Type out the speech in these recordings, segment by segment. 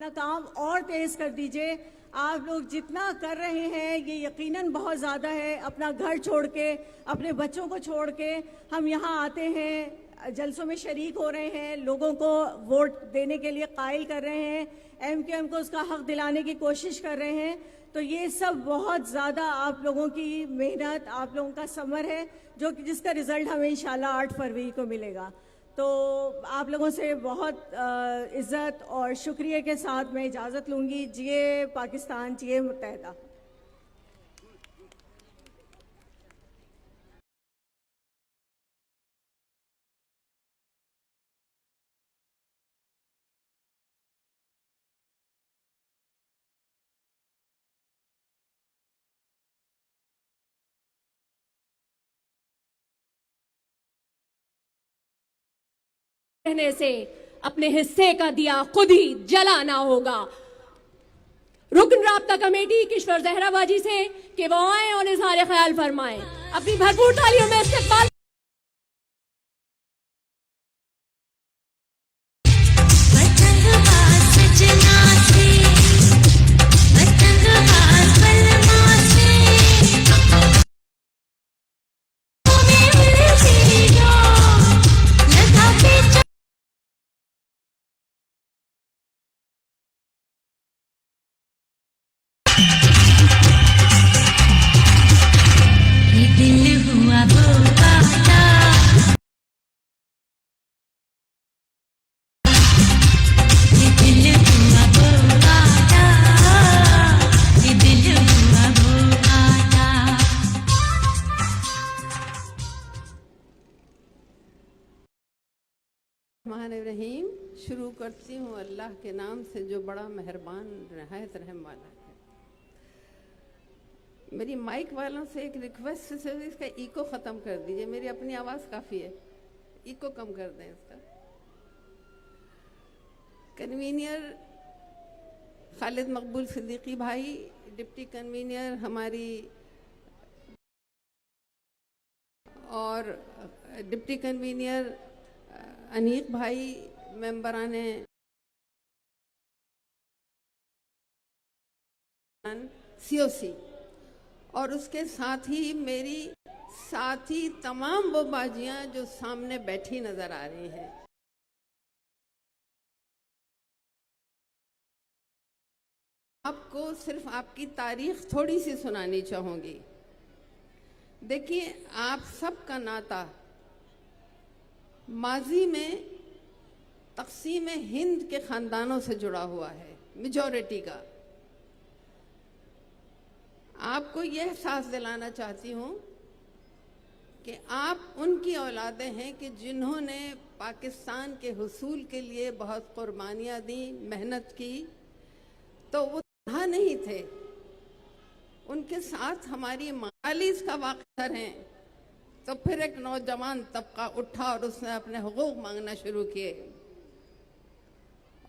अपना काम और तेज कर दीजिए। आप लोग जितना कर रहे हैं ये यकीनन बहुत ज़्यादा है। अपना घर छोड़ के, अपने बच्चों को छोड़ के हम यहाँ आते हैं, जलसों में शरीक हो रहे हैं, लोगों को वोट देने के लिए कायल कर रहे हैं, एमक्यूएम को उसका हक दिलाने की कोशिश कर रहे हैं। तो ये सब बहुत ज़्यादा आप लोगों की मेहनत, आप लोगों का समर है, जो कि जिसका रिजल्ट हमें इंशाल्लाह 8 फरवरी को मिलेगा। तो आप लोगों से बहुत इज़्ज़त और शुक्रिया के साथ मैं इजाज़त लूँगी। जिए पाकिस्तान, जिए मुत्तहदा। रहने से अपने हिस्से का दिया खुद ही जलाना होगा। रुकन राब्ता कमेटी किशोर जहराबाजी से कि वो आए और इजहार ख्याल फरमाएं। अपनी भरपूर तालियों में इस्तकबाल। रहीम शुरू करती हूँ अल्लाह के नाम से जो बड़ा मेहरबान नहायत रहम वाला है। मेरी माइक वालों से एक रिक्वेस्ट है, इसका इको ख़त्म कर दीजिए। मेरी अपनी आवाज़ काफ़ी है, इको कम कर दें इसका। कन्वीनियर खालिद मकबूल सिद्दीकी भाई, डिप्टी कन्वीनियर हमारी और डिप्टी कन्वीनियर अनीक भाई, मेंबराने सीओसी, और उसके साथ ही मेरी साथी तमाम वो बाजियां जो सामने बैठी नजर आ रही हैं। आपको सिर्फ आपकी तारीख थोड़ी सी सुनानी चाहूंगी। देखिए, आप सबका नाता माजी में तक़सीम हिंद के ख़ानदानों से जुड़ा हुआ है, मेजॉरिटी का। आपको यह एहसास दिलाना चाहती हूँ कि आप उनकी औलादें हैं कि जिन्होंने पाकिस्तान के हुसूल के लिए बहुत कुर्बानियाँ दी, मेहनत की। तो वो तन्हा नहीं थे, उनके साथ हमारी 40 का वाक़िया है। तो फिर एक नौजवान तबका उठा और उसने अपने हुकूक मांगना शुरू किए,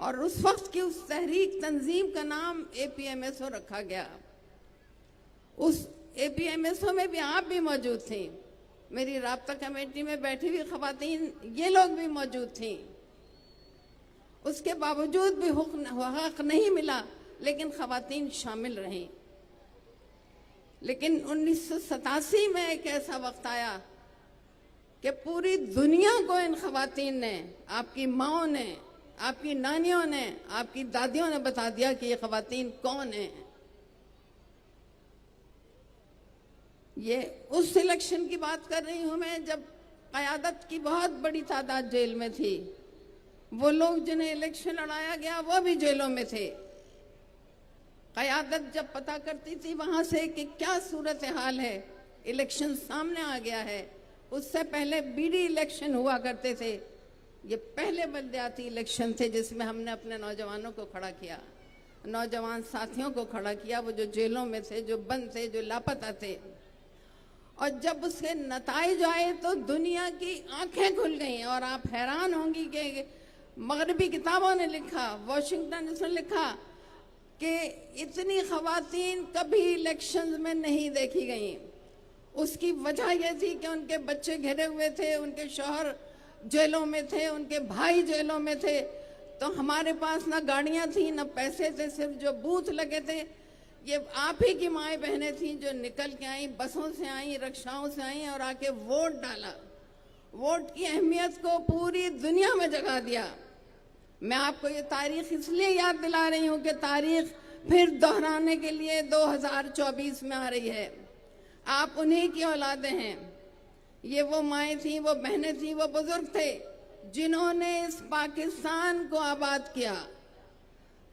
और उस वक्त की उस तहरीक तंजीम का नाम APMSO रखा गया। उस APMSO में भी आप भी मौजूद थी, मेरी राब्ता कमेटी में बैठी हुई खवातीन ये लोग भी मौजूद थी। उसके बावजूद भी हक नहीं मिला, लेकिन खवातीन शामिल रहीं। लेकिन 1987 में एक ऐसा वक्त आया कि पूरी दुनिया को इन खवातीन ने, आपकी माओं ने, आपकी नानियों ने, आपकी दादियों ने बता दिया कि ये खवातीन कौन है। ये उस इलेक्शन की बात कर रही हूं मैं जब क़यादत की बहुत बड़ी तादाद जेल में थी। वो लोग जिन्हें इलेक्शन लड़ाया गया वो भी जेलों में थे। क़यादत जब पता करती थी वहां से कि क्या सूरत हाल है, इलेक्शन सामने आ गया है। उससे पहले BD इलेक्शन हुआ करते थे, ये पहले बलदियाती इलेक्शन थे जिसमें हमने अपने नौजवानों को खड़ा किया, नौजवान साथियों को खड़ा किया, वो जो जेलों में थे, जो बंद थे, जो लापता थे। और जब उसके नताइज आए तो दुनिया की आंखें खुल गईं। और आप हैरान होंगी कि मगरबी किताबों ने लिखा, वॉशिंगटन उसने लिखा कि इतनी खवातीन कभी इलेक्शंस में नहीं देखी गईं। उसकी वजह यह थी कि उनके बच्चे घिरे हुए थे, उनके शौहर जेलों में थे, उनके भाई जेलों में थे। तो हमारे पास ना गाड़ियां थी ना पैसे थे, सिर्फ जो बूथ लगे थे ये आप ही की माएँ बहनें थी जो निकल के आई, बसों से आई, रिक्शाओं से आई और आके वोट डाला। वोट की अहमियत को पूरी दुनिया में जगा दिया। मैं आपको ये तारीख इसलिए याद दिला रही हूँ कि तारीख फिर दोहराने के लिए 2024 में आ रही है। आप उन्हीं की औलादें हैं। ये वो माएँ थी, वो बहनें थी, वो बुजुर्ग थे जिन्होंने इस पाकिस्तान को आबाद किया,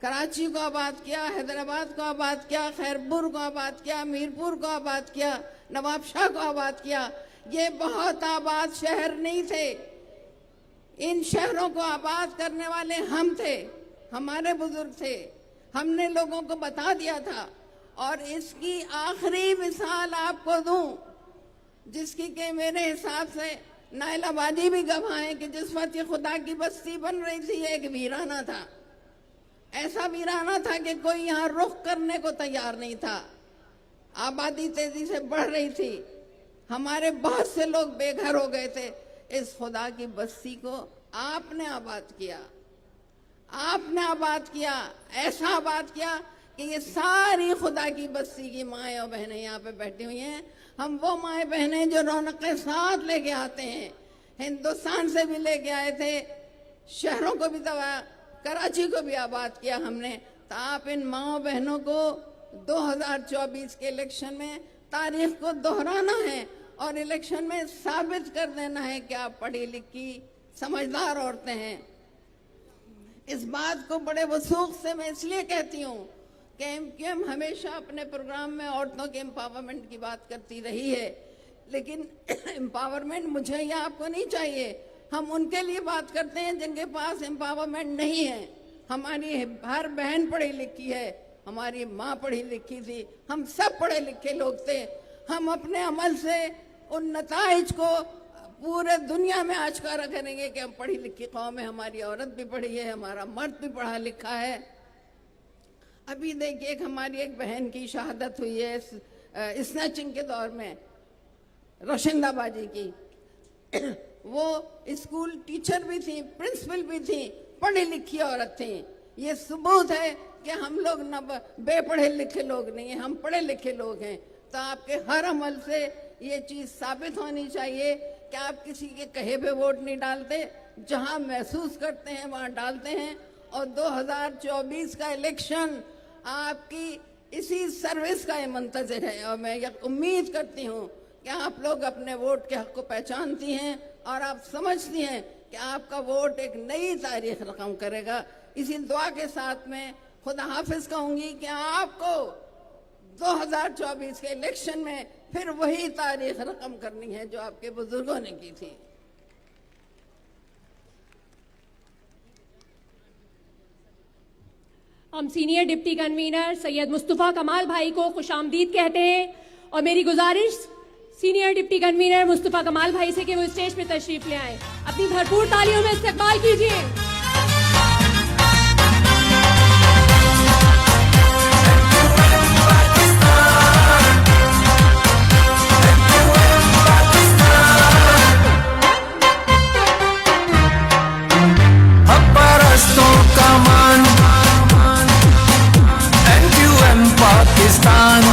कराची को आबाद किया, हैदराबाद को आबाद किया, खैरपुर को आबाद किया, मीरपुर को आबाद किया, नवाबशाह को आबाद किया। ये बहुत आबाद शहर नहीं थे। इन शहरों को आबाद करने वाले हम थे, हमारे बुजुर्ग थे। हमने लोगों को बता दिया था। और इसकी आखिरी मिसाल आपको दूं, जिसकी के मेरे हिसाब से नायला बाजी भी गवाह है कि जिस वक्त ये खुदा की बस्ती बन रही थी ये एक वीराना था। ऐसा वीराना था कि कोई यहाँ रुख करने को तैयार नहीं था। आबादी तेजी से बढ़ रही थी, हमारे बहुत से लोग बेघर हो गए थे। इस खुदा की बस्ती को आपने आबाद किया, आपने आबाद किया, ऐसा आबाद किया कि ये सारी खुदा की बस्ती की माएँ और बहनें यहाँ पे बैठी हुई हैं। हम वो माएँ बहनें जो रौनक के साथ लेके आते हैं, हिंदुस्तान से भी लेके आए थे, शहरों को भी दबाया, कराची को भी आबाद किया हमने। तो आप इन माओ बहनों को 2024 के इलेक्शन में तारीख को दोहराना है और इलेक्शन में साबित कर देना है कि आप पढ़ी लिखी समझदार औरतें हैं। इस बात को बड़े वसूख से मैं इसलिए कहती हूँ कि एमक्यूएम हमेशा अपने प्रोग्राम में औरतों के एम्पावरमेंट की बात करती रही है, लेकिन एम्पावरमेंट मुझे या आपको नहीं चाहिए। हम उनके लिए बात करते हैं जिनके पास एम्पावरमेंट नहीं है। हमारी हर बहन पढ़ी लिखी है, हमारी माँ पढ़ी लिखी थी, हम सब पढ़े लिखे लोग थे। हम अपने अमल से उन नताइज को पूरे दुनिया में आश्कारा करेंगे कि हम पढ़ी लिखी कौम है, हमारी औरत भी पढ़ी है, हमारा मर्द भी पढ़ा लिखा है। अभी देखिए हमारी एक बहन की शहादत हुई है स्नैचिंग के दौर में, रोशिंदा बाजी की। वो स्कूल टीचर भी थी, प्रिंसिपल भी थी, पढ़ी लिखी औरत थी। ये सबूत है कि हम लोग न बेपढ़े लिखे लोग नहीं हैं, हम पढ़े लिखे लोग हैं। तो आपके हर अमल से ये चीज साबित होनी चाहिए कि आप किसी के कहे पे वोट नहीं डालते, जहां महसूस करते हैं वहां डालते हैं। और 2024 का इलेक्शन आपकी इसी सर्विस का मुंतज़िर है और मैं ये उम्मीद करती हूँ कि आप लोग अपने वोट के हक को पहचानती हैं और आप समझती हैं कि आपका वोट एक नई तारीख रकम करेगा। इसी दुआ के साथ में खुदा हाफिज कहूंगी कि आपको 2024 के इलेक्शन में फिर वही तारीख रकम करनी है जो आपके बुजुर्गों ने की थी। हम senior deputy convener Syed Mustafa कमाल भाई को खुशामदीद कहते हैं और मेरी गुजारिश सीनियर डिप्टी कन्वीनर मुस्तफ़ा कमाल भाई से कि वो स्टेज पे तशरीफ ले आए। अपनी भरपूर तालियों में इस्तकबाल कीजिए। पाकिस्तान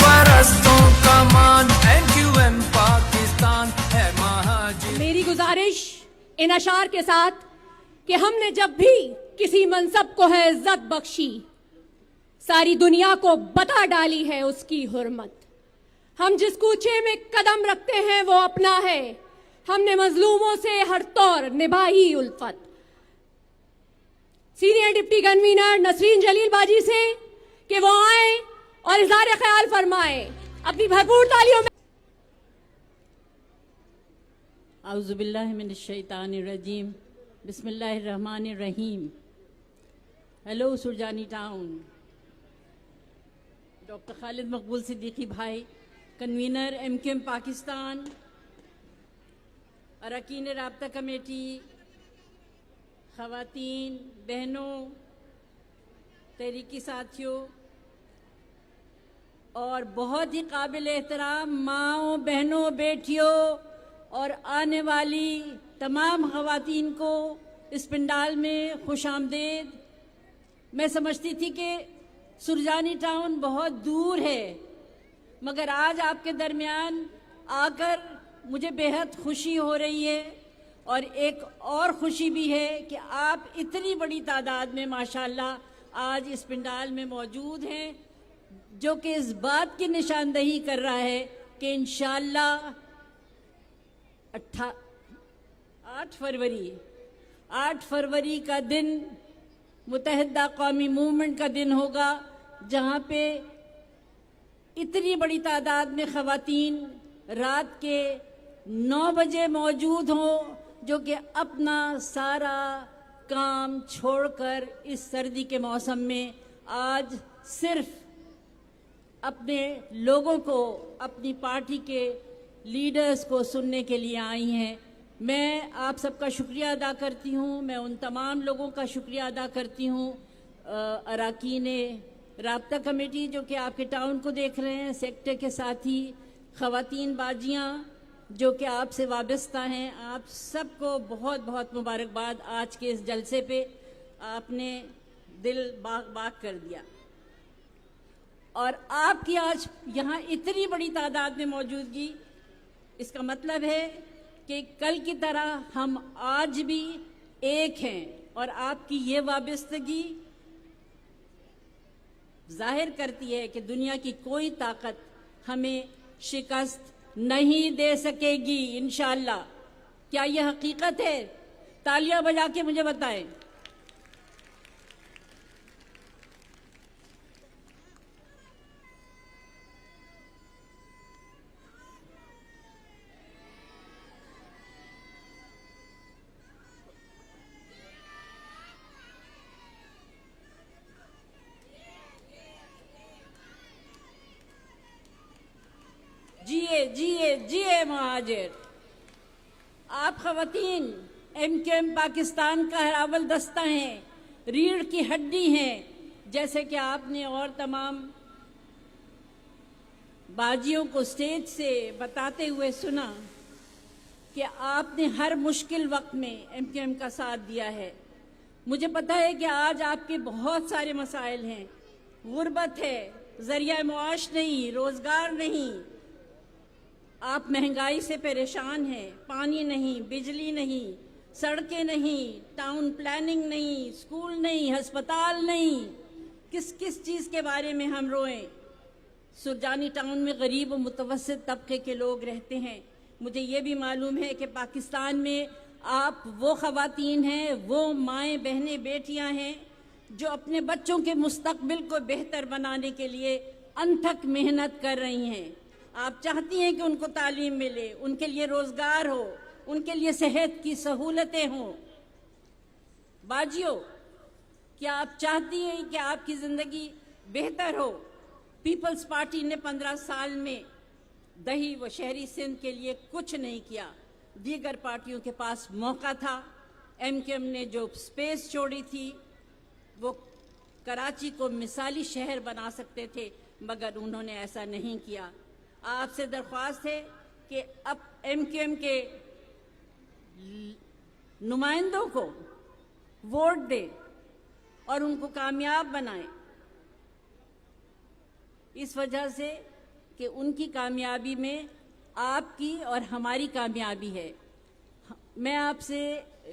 परस्तों का मान एमक्यूएम पाकिस्तान है महाजी। मेरी गुजारिश इन अशार के साथ कि हमने जब भी किसी मनसब को है इज्जत बख्शी, सारी दुनिया को बता डाली है उसकी हुर्मत। हम जिस कूचे में कदम रखते हैं वो अपना है, हमने मजलूमों से हर तौर निभाई उल्फत। सीनियर डिप्टी कन्वीनर नसरीन जलील बाजी से कि वो आए और इज़हार ख्याल फरमाए। अपनी भरपूर तालियों में। आउज़ुबिल्लाहि मिनश्शैतानिर्रजीम, बिस्मिल्लाहिर्रहमानिर्रहीम। Hello Surjani town. Doctor Khalid मकबूल सिद्दीकी भाई, कन्वीनर एमक्यूएम पाकिस्तान, अरकान राब्ता कमेटी, ख़वातीन, बहनों, तहरीकी साथियों और बहुत ही काबिल एहतराम माँओं, बहनों, बेटियों और आने वाली तमाम ख़वातीन को इस पंडाल में खुशामदेद। मैं समझती थी कि सुरजानी टाउन बहुत दूर है, मगर आज आपके दरमियान आकर मुझे बेहद खुशी हो रही है। और एक और खुशी भी है कि आप इतनी बड़ी तादाद में माशाल्लाह आज इस पंडाल में मौजूद हैं, जो कि इस बात की निशानदही कर रहा है कि इंशाल्लाह 8 फरवरी का दिन मुत्तहिदा कौमी मूवमेंट का दिन होगा, जहां पे इतनी बड़ी तादाद में ख़वातीन रात के 9 बजे मौजूद हों, जो कि अपना सारा काम छोड़कर इस सर्दी के मौसम में आज सिर्फ अपने लोगों को, अपनी पार्टी के लीडर्स को सुनने के लिए आई हैं। मैं आप सबका शुक्रिया अदा करती हूँ। मैं उन तमाम लोगों का शुक्रिया अदा करती हूँ, अरकान राब्ता कमेटी जो कि आपके टाउन को देख रहे हैं, सेक्टर के साथी, ख़वातीन बाजियाँ जो कि आपसे वाबस्ता हैं, आप सबको बहुत बहुत मुबारकबाद। आज के इस जलसे पे आपने दिल बाग बाग कर दिया, और आपकी आज यहाँ इतनी बड़ी तादाद में मौजूदगी, इसका मतलब है कि कल की तरह हम आज भी एक हैं, और आपकी ये वाबस्तगी जाहिर करती है कि दुनिया की कोई ताकत हमें शिकस्त नहीं दे सकेगी इंशाअल्लाह। क्या यह हकीकत है? तालियां बजा के मुझे बताएं। जिए जिए जिए महाजिर। आप ख़वातीन MQM पाकिस्तान का हरावल दस्ता हैं, रीढ़ की हड्डी हैं। जैसे कि आपने और तमाम बाजियों को स्टेज से बताते हुए सुना कि आपने हर मुश्किल वक्त में MQM का साथ दिया है। मुझे पता है कि आज आपके बहुत सारे मसाइल हैं, गुर्बत है, ज़रिया मुआश नहीं, रोज़गार नहीं, आप महंगाई से परेशान हैं, पानी नहीं, बिजली नहीं, सड़कें नहीं, टाउन प्लानिंग नहीं, स्कूल नहीं, अस्पताल नहीं। किस किस चीज़ के बारे में हम रोएं? सुरजानी टाउन में गरीब और मुतवस्सित तबके के लोग रहते हैं। मुझे ये भी मालूम है कि पाकिस्तान में आप वो ख़वातीन हैं, वो माएँ, बहनें, बेटियाँ हैं जो अपने बच्चों के मुस्तकबिल को बेहतर बनाने के लिए अनथक मेहनत कर रही हैं। आप चाहती हैं कि उनको तालीम मिले, उनके लिए रोज़गार हो, उनके लिए सेहत की सहूलतें हों। बाजियों, क्या आप चाहती हैं कि आपकी ज़िंदगी बेहतर हो? पीपल्स पार्टी ने 15 साल में दही व शहरी सिंध के लिए कुछ नहीं किया। दीगर पार्टियों के पास मौका था। MQM ने जो स्पेस छोड़ी थी, वो कराची को मिसाली शहर बना सकते थे, मगर उन्होंने ऐसा नहीं किया। आपसे दरख्वास्त है कि अब MQM के नुमाइंदों को वोट दें और उनको कामयाब बनाएं, इस वजह से कि उनकी कामयाबी में आपकी और हमारी कामयाबी है। मैं आपसे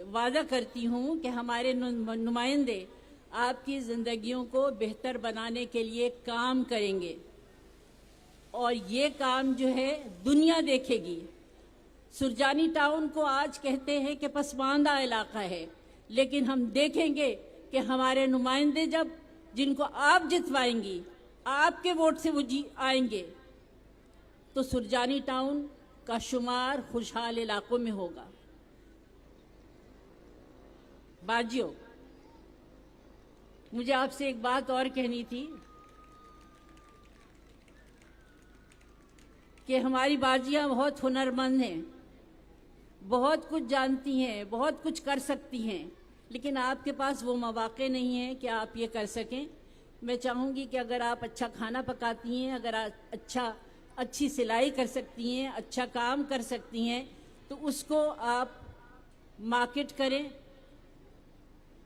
वादा करती हूँ कि हमारे नुमाइंदे आपकी ज़िंदगियों को बेहतर बनाने के लिए काम करेंगे, और ये काम जो है दुनिया देखेगी। सुरजानी टाउन को आज कहते हैं कि पसमानदा इलाका है, लेकिन हम देखेंगे कि हमारे नुमाइंदे जब, जिनको आप जितवाएंगी, आपके वोट से वो आएंगे, तो सुरजानी टाउन का शुमार खुशहाल इलाकों में होगा। बाजियों, मुझे आपसे एक बात और कहनी थी कि हमारी बाजियां बहुत हुनरमंद हैं, बहुत कुछ जानती हैं, बहुत कुछ कर सकती हैं, लेकिन आपके पास वो मौके नहीं है कि आप ये कर सकें। मैं चाहूँगी कि अगर आप अच्छा खाना पकाती हैं, अगर आप अच्छी सिलाई कर सकती हैं, अच्छा काम कर सकती हैं, तो उसको आप मार्केट करें,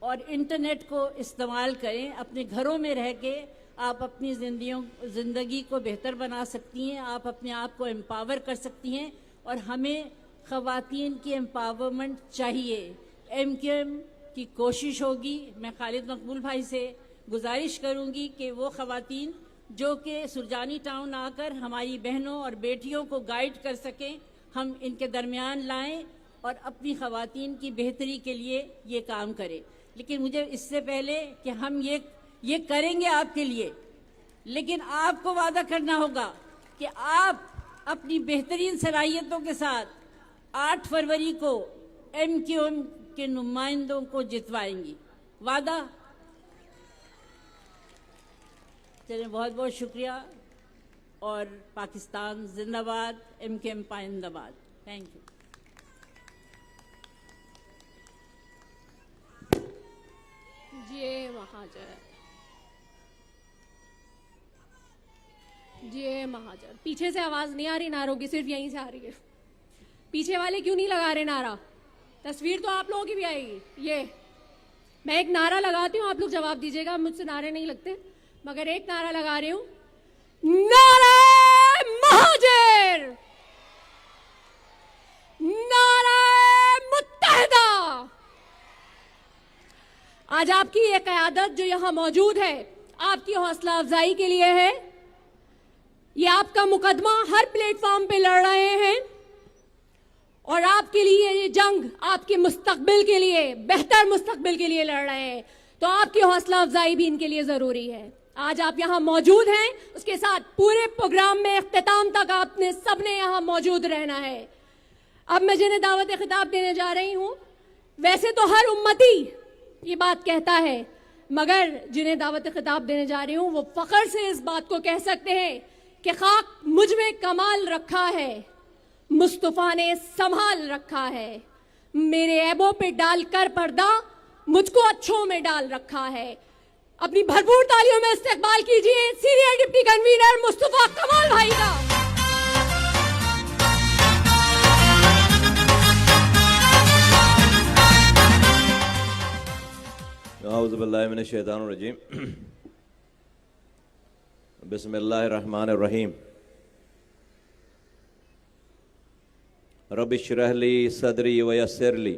और इंटरनेट को इस्तेमाल करें। अपने घरों में रह के आप अपनी ज़िंदगी को बेहतर बना सकती हैं, आप अपने आप को एम्पावर कर सकती हैं और हमें ख़वातीन की एम्पावरमेंट चाहिए। MQM की कोशिश होगी, मैं खालिद मकबूल भाई से गुजारिश करूंगी कि वो ख़वातीन जो कि सुरजानी टाउन आकर हमारी बहनों और बेटियों को गाइड कर सकें, हम इनके दरमियान लाएं और अपनी ख़वातीन की बेहतरी के लिए ये काम करें। लेकिन मुझे इससे पहले कि हम ये करेंगे आपके लिए, लेकिन आपको वादा करना होगा कि आप अपनी बेहतरीन सलाहियतों के साथ 8 फरवरी को MQM के नुमाइंदों को जितवाएंगी। वादा? चलिए, बहुत बहुत शुक्रिया और पाकिस्तान जिंदाबाद, MQM पाइंदाबाद। Thank you. जय महाजर, जय महाजर। पीछे से आवाज नहीं आ रही नारों की, सिर्फ यहीं से आ रही है। पीछे वाले क्यों नहीं लगा रहे नारा? तस्वीर तो आप लोगों की भी आएगी। ये मैं एक नारा लगाती हूँ, आप लोग जवाब दीजिएगा। मुझसे नारे नहीं लगते, मगर एक नारा लगा रही हूँ, नारे महाजर, नारे मुत्तहिदा। आज आपकी ये क़यादत जो यहां मौजूद है, आपकी हौसला अफजाई के लिए है। ये आपका मुकदमा हर प्लेटफॉर्म पे लड़ रहे हैं और आपके लिए ये जंग आपके मुस्तकबिल के लिए, बेहतर मुस्तकबिल के लिए लड़ रहे हैं। तो आपकी हौसला अफजाई भी इनके लिए जरूरी है। आज आप यहाँ मौजूद हैं, उसके साथ पूरे प्रोग्राम में इख्तिताम तक आपने सबने यहाँ मौजूद रहना है। अब मैं जिन्हें दावत खिताब देने जा रही हूँ, वैसे तो हर उम्मती ये बात कहता है, मगर जिन्हें दावत खिताब देने जा रही हूँ वो फख्र से इस बात को कह सकते हैं कि खाक मुझ में कमाल रखा है, मुस्तफा ने संभाल रखा है। मेरे ऐबों पे डालकर पर्दा मुझको अच्छों में डाल रखा है। अपनी भरपूर तालियों में इस्तकबाल कीजिए सीनियर डिप्टी कन्वीनर मुस्तफा कमाल भाई का। औज़ुबिल्लाहि मिनश्शैतानिर्रजीम। बिस्मिल्लाहिर्रहमानिर्रहीम। रब्बि इश्रह ली सदरी व यस्सिर ली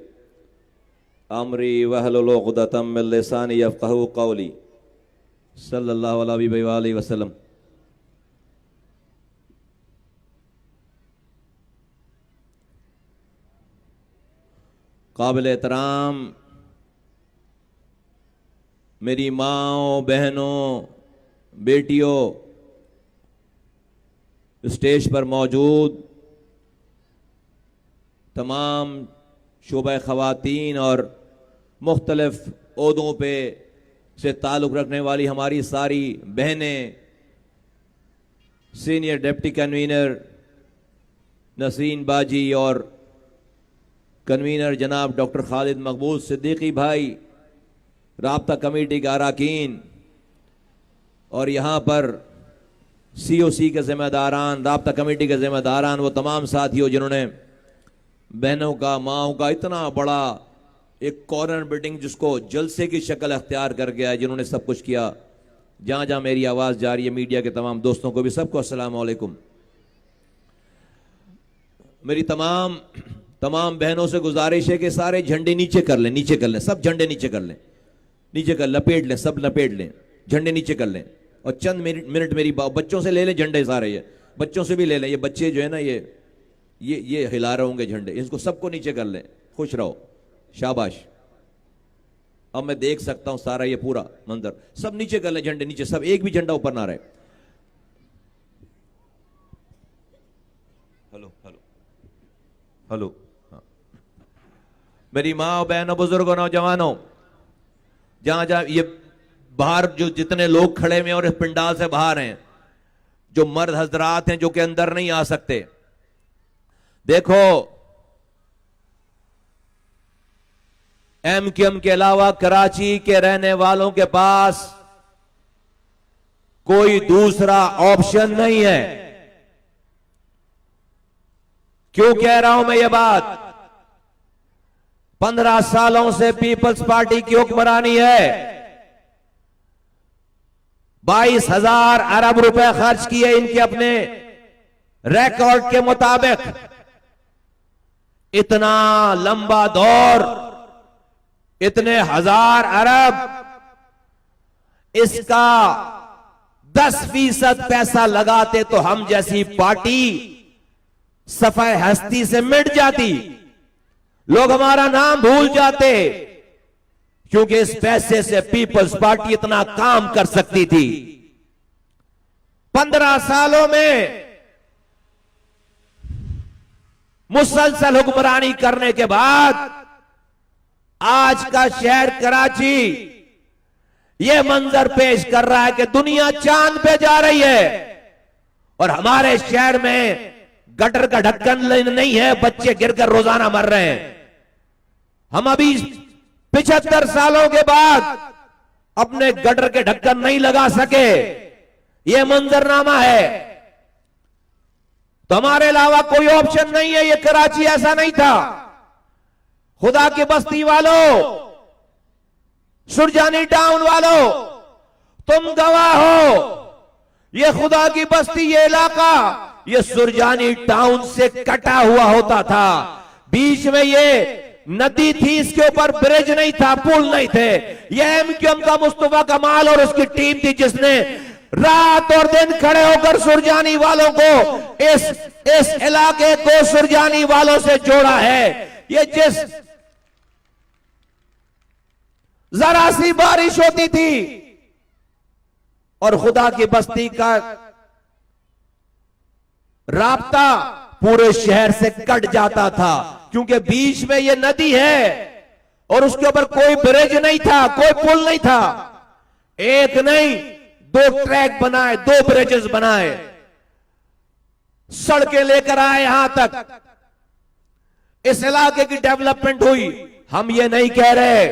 अमरी वहलुल उक़दतम मिन लिसानी यफ़क़हू क़ौली। सल्लल्लाहु अलैहि वसल्लम। काबिल एहतराम मेरी माँओं, बहनों, बेटियों, स्टेज पर मौजूद तमाम शोबा ख़वातीन और मुख्तलिफ ओहदों पे से ताल्लुक़ रखने वाली हमारी सारी बहनें, सीनियर डिप्टी कन्वीनर नसीन बाजी और कन्वीनर जनाब डॉक्टर खालिद मकबूल सिद्दीकी भाई, राब्ता कमेटी के अरकान और यहाँ पर COC के ज़िम्मेदारान, राब्ता कमेटी के ज़िम्मेदारान, वो तमाम साथियों जिन्होंने बहनों का, माँओं का इतना बड़ा एक कॉर्नर बिल्डिंग जिसको जलसे की शक्ल अख्तियार कर गया है, जिन्होंने सब कुछ किया। जहाँ जहाँ मेरी आवाज़ जा रही है, मीडिया के तमाम दोस्तों को भी सबको अस्सलाम वालेकुम। मेरी तमाम बहनों से गुजारिश है कि सारे झंडे नीचे कर लें, नीचे कर लें, सब झंडे नीचे कर लें, नीचे कर लपेट लें, सब लपेट लें, झंडे नीचे कर लें। और चंद मिनट मेरी बच्चों से ले लें झंडे सारे, ये बच्चों से भी ले लें। ये बच्चे जो है ना, ये हिला रहे होंगे झंडे, इसको सबको नीचे कर लें। खुश रहो, शाबाश। अब मैं देख सकता हूं सारा ये पूरा मंजर। सब नीचे कर लें झंडे, नीचे सब, एक भी झंडा ऊपर ना रहे। Hello hello hello. हाँ, मेरी माँ, बहनों, बुजुर्गों, नौजवानों, जहां जहां ये बाहर जो जितने लोग खड़े हुए और इस पिंडाल से बाहर हैं, जो मर्द हजरात हैं जो कि अंदर नहीं आ सकते, देखो MQM के अलावा कराची के रहने वालों के पास कोई दूसरा ऑप्शन नहीं है। क्यों कह रहा हूं मैं ये बात? 15 सालों से पीपल्स पार्टी की हुक्मरानी है। 22,000 अरब रुपए खर्च किए इनके अपने रिकॉर्ड के मुताबिक। इतना लंबा दौर, इतने हजार अरब, इसका 10% पैसा लगाते तो हम जैसी पार्टी सफाई हस्ती से मिट जाती, लोग हमारा नाम भूल जाते, क्योंकि इस पैसे से पीपल्स पार्टी इतना काम कर सकती थी। 15 सालों में मुसलसल हुक्मरानी करने के बाद आज का शहर कराची यह मंजर पेश कर रहा है कि दुनिया चांद पे जा रही है और हमारे शहर में गटर का ढक्कन नहीं है, बच्चे गिरकर रोजाना मर रहे हैं। हम अभी 75 सालों के बाद अपने गटर के ढक्कन नहीं लगा सके, यह मंजरनामा है। तो हमारे अलावा कोई ऑप्शन नहीं है। ये कराची ऐसा नहीं था। खुदा की बस्ती वालों, सुरजानी टाउन वालों, तुम गवाह हो। ये खुदा की बस्ती, ये इलाका, ये सुरजानी टाउन से कटा हुआ होता था। बीच में ये नदी थी, इसके ऊपर ब्रिज नहीं था, पुल नहीं थे। ये एमक्यूएम का मुस्तफा कमाल और उसकी टीम थी जिसने रात और दिन खड़े होकर सुरजानी वालों को, इस इलाके को सुरजानी वालों से जोड़ा है। ये जिस जरा सी बारिश होती थी और खुदा की बस्ती का राब्ता पूरे शहर से कट जाता था, क्योंकि बीच में ये नदी है और उसके ऊपर कोई ब्रिज नहीं था, कोई पुल नहीं था। एक नहीं, 2 ट्रैक बनाए, 2 ब्रिजेस बनाए, सड़कें लेकर आए यहां तक, इस इलाके की डेवलपमेंट हुई। हम ये नहीं कह रहे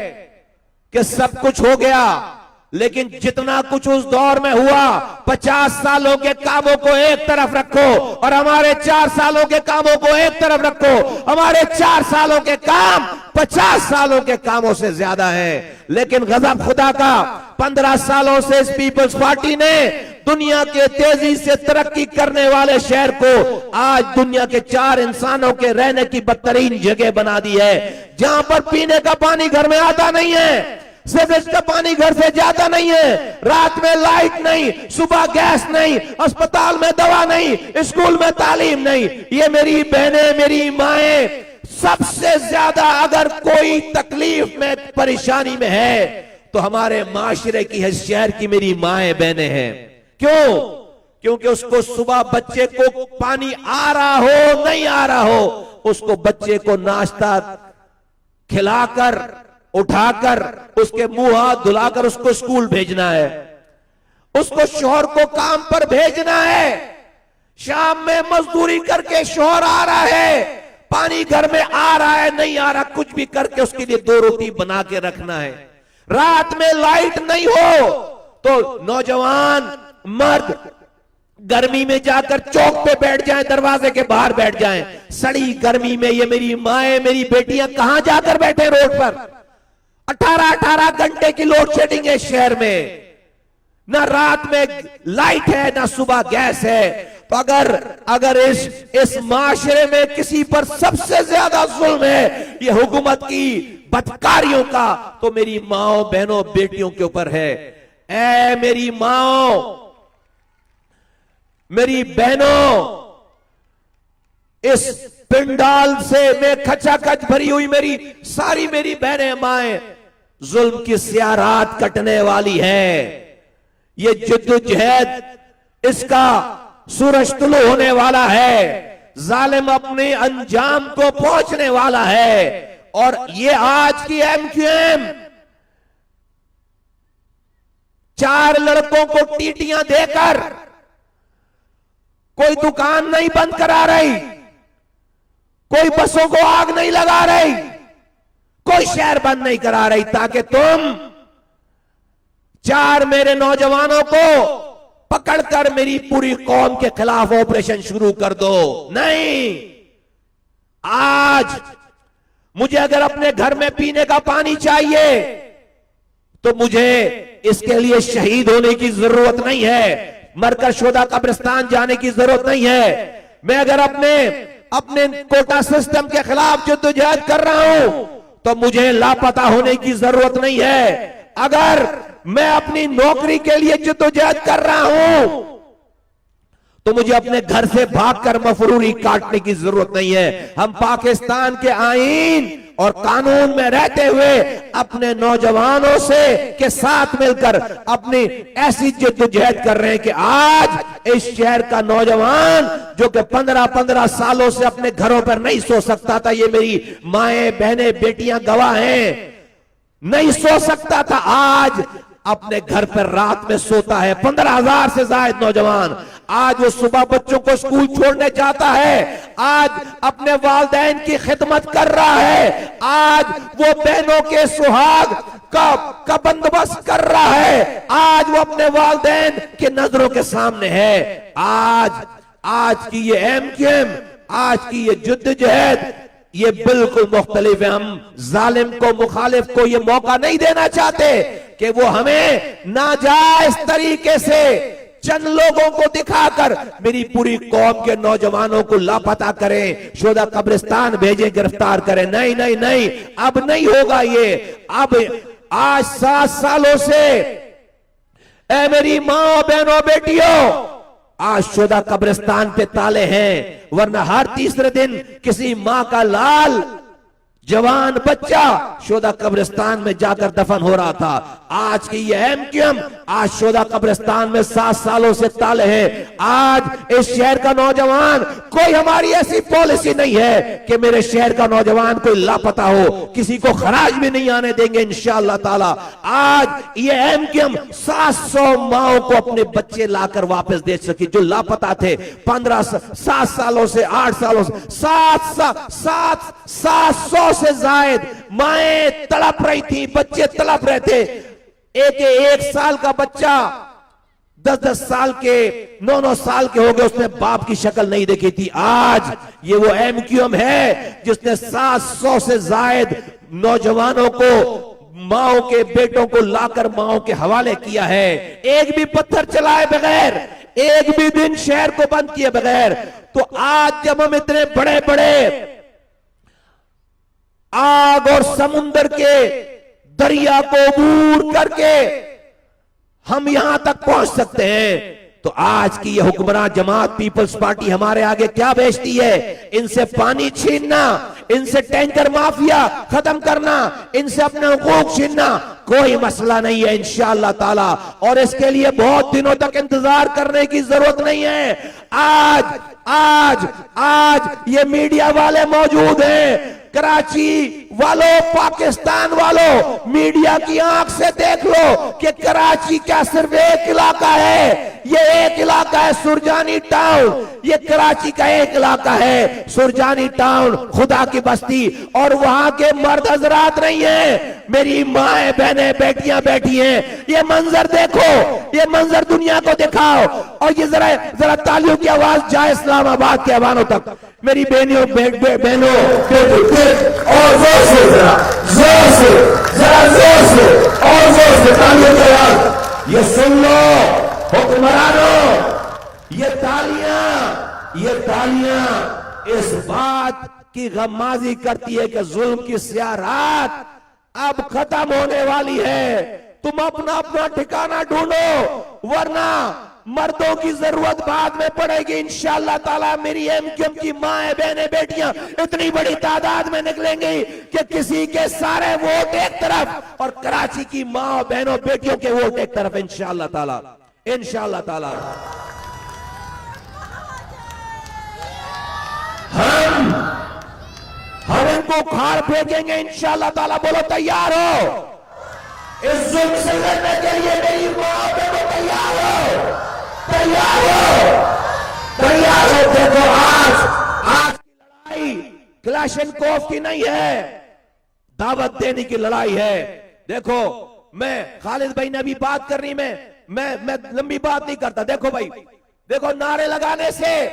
कि सब कुछ हो गया, लेकिन जितना कुछ उस दौर में हुआ, 50 सालों के कामों को एक तरफ रखो और हमारे 4 सालों के कामों को एक तरफ रखो। हमारे 4 सालों के काम 50 सालों के कामों से ज्यादा है। लेकिन गजब खुदा का, 15 सालों से इस पीपल्स पार्टी ने दुनिया के तेजी से तरक्की करने वाले शहर को आज दुनिया के 4 इंसानों के रहने की बदतरीन जगह बना दी है, जहां पर पीने का पानी घर में आता नहीं है, सीवरेज का पानी घर से जाता नहीं है, रात में लाइट नहीं, सुबह गैस नहीं, अस्पताल में दवा नहीं, स्कूल में तालीम नहीं। ये मेरी बहनें, मेरी माएं, सबसे ज्यादा अगर कोई तकलीफ में, परेशानी में है तो हमारे माशरे की, है शहर की मेरी माएं बहनें हैं। क्यों? क्योंकि उसको सुबह बच्चे को पानी आ रहा हो नहीं आ रहा हो, उसको बच्चे को नाश्ता खिलाकर, उठाकर, उसके मुंह हाथ धुलाकर उसको स्कूल भेजना है, उसको शौहर को काम पर भेजना है, शाम में मजदूरी करके शौहर आ रहा है, पानी घर में आ रहा है नहीं आ रहा, कुछ भी करके उसके लिए 2 रोटी बना के रखना है। रात में लाइट नहीं हो तो नौजवान मर्द गर्मी में जाकर चौक पे बैठ जाएं, दरवाजे के बाहर बैठ जाएं। सड़ी गर्मी में ये मेरी माएं, मेरी बेटियां कहां जाकर बैठे रोड पर? 18 घंटे की लोड शेडिंग है शहर में, ना रात में लाइट है, ना सुबह गैस है। तो अगर इस माशरे में किसी पर सबसे ज्यादा जुल्म है ये हुकूमत की बदकारियों का, तो मेरी माओ, बहनों, बेटियों के ऊपर है। ऐ मेरी माओ, मेरी बहनों, इस पिंडाल से मैं खचाखच भरी हुई मेरी बहनें, माएं, जुल्म की सियारात कटने वाली है। ये जिद्दोजहद, इसका सूरज तुलू होने वाला है, जालिम अपने अंजाम को पहुंचने वाला है। और ये आज की एमक्यूएम 4 लड़कों को टीटियां देकर कोई दुकान नहीं बंद करा रही, कोई बसों को आग नहीं लगा रही, कोई शहर बंद नहीं करा रही, ताकि तुम 4 मेरे नौजवानों को पकड़कर मेरी पूरी कौम के खिलाफ ऑपरेशन शुरू कर दो। नहीं, आज मुझे अगर अपने घर में पीने का पानी चाहिए तो मुझे इसके लिए शहीद होने की जरूरत नहीं है, मरकर शोदा कब्रिस्तान जाने की जरूरत नहीं है। मैं अगर अपने कोटा सिस्टम के खिलाफ जद्दोजहद कर रहा हूं तो मुझे लापता होने की जरूरत नहीं है। अगर मैं अपनी नौकरी के लिए जद्दोजहद कर रहा हूं तो मुझे अपने घर से भागकर मफरूरी काटने की जरूरत नहीं है। हम पाकिस्तान के आईन और कानून में रहते हुए अपने नौजवानों से के साथ मिलकर अपनी ऐसी जद्दोजहद कर रहे हैं कि आज इस शहर का नौजवान जो कि 15-15 सालों से अपने घरों पर नहीं सो सकता था, ये मेरी माएं बहनें बेटियां गवाह हैं, नहीं सो सकता था, आज अपने घर पर रात में सोता है। 15,000 से ज्यादा नौजवान आज वो सुबह बच्चों को स्कूल छोड़ने जाता है, आज अपने वालिदैन की खिदमत कर रहा है, आज वो बहनों के सुहाग का बंदोबस्त कर रहा है, आज वो अपने वालिदैन के नजरों के सामने है। आज की ये एमक्यूएम, आज की ये जद्दोजहद ये बिल्कुल मुख्तलिफ है। हम जालिम को, मुखालिफ को ये मौका नहीं देना चाहते कि वो हमें नाजायज तरीके से चंद लोगों को दिखाकर मेरी पूरी कौम के नौजवानों को लापता करें, शोदा कब्रिस्तान भेजें, गिरफ्तार करें। नहीं नहीं नहीं, अब नहीं होगा ये। अब आज 7 सालों से ऐ मेरी मां बहनों बेटियों, आज शोदा कब्रिस्तान पे ताले हैं, वरना हर तीसरे दिन किसी मां का लाल जवान बच्चा शोदा कब्रिस्तान में जाकर दफन हो रहा था। आज की ये एमक्यूएम आज शोदा कब्रिस्तान में 7 सालों से ताले हैं। आज इस शहर का नौजवान, कोई हमारी ऐसी पॉलिसी नहीं है कि मेरे शहर का नौजवान कोई लापता हो, किसी को खराज भी नहीं आने देंगे इंशाअल्लाह ताला। आज ये एमक्यूएम 700 माओं को अपने बच्चे लाकर वापस दे सकी जो लापता थे 7 सालों से, 8 सालों से, 700 से जायद माएं तड़प रही थी, बच्चे तड़प रहे थे। एक साल का बच्चा 10-10 साल के, 9-9 साल के हो गए, उसने बाप की शक्ल नहीं देखी थी। आज ये वो एमक्यूएम है जिसने 700 से जायद नौजवानों को, माओं के बेटों को लाकर माओं के हवाले किया है। एक भी पत्थर चलाए बगैर, एक भी दिन शहर को बंद किए बगैर। तो आज जब हम इतने बड़े बड़े आग और समुंदर के दरिया को अबूर करके हम यहां तक पहुंच सकते हैं, तो आज की ये हुक्मरान जमात पीपल्स पार्टी हमारे आगे क्या बेचती है? इनसे पानी छीनना, इनसे टैंकर माफिया खत्म करना, इनसे अपने हुकूक छीनना कोई मसला नहीं है इंशाअल्लाह ताला। और इसके लिए बहुत दिनों तक इंतजार करने की जरूरत नहीं है। आज ये मीडिया वाले मौजूद हैं, कराची वालों, पाकिस्तान वालों, मीडिया की आंख से देख लो कि कराची क्या सिर्फ एक इलाका है? ये एक इलाका है सुरजानी टाउन, ये कराची का एक इलाका है सुरजानी टाउन, खुदा की बस्ती, और वहां के मर्द हजरात नहीं है, मेरी माएं बहनें बेटियां बैठी हैं। ये मंजर देखो, ये मंजर दुनिया को दिखाओ, और ये जरा तालियों की आवाज जाए इस्लामाबाद के अवानों तक। मेरी बहनों बहनों और जोर से, जरा जोर से, जरा जोर से और जोर से तालियों की आवाज। ये सुन लो हुक्मरानों, ये तालियां इस बात की गमाजी करती है कि जुल्म की स्याह रात अब खत्म होने वाली है। तुम अपना अपना ठिकाना ढूंढो, वरना मर्दों की जरूरत बाद में पड़ेगी इंशाअल्लाह ताला। मेरी एमक्यूएम की माएं बहनें बेटियां इतनी बड़ी तादाद में निकलेंगी कि किसी के सारे वोट एक तरफ और कराची की मां बहनों बेटियों के वोट एक तरफ इंशाअल्लाह ताला, इंशाअल्लाह ताला। हम इनको खाड़ फेंकेंगे इंशाअल्लाह ताला। बोलो तैयार हो? इस जुल्म से लड़ने के लिए मेरी मां बहनों तैयार हो? तैयार हो? तैयार हो? देखो आज की लड़ाई क्लाशनकोव की नहीं है, दावत देने की लड़ाई है। देखो, मैं खालिद भाई ने अभी बात करनी में मैं लंबी बात नहीं करता। देखो भाई, देखो, नारे लगाने से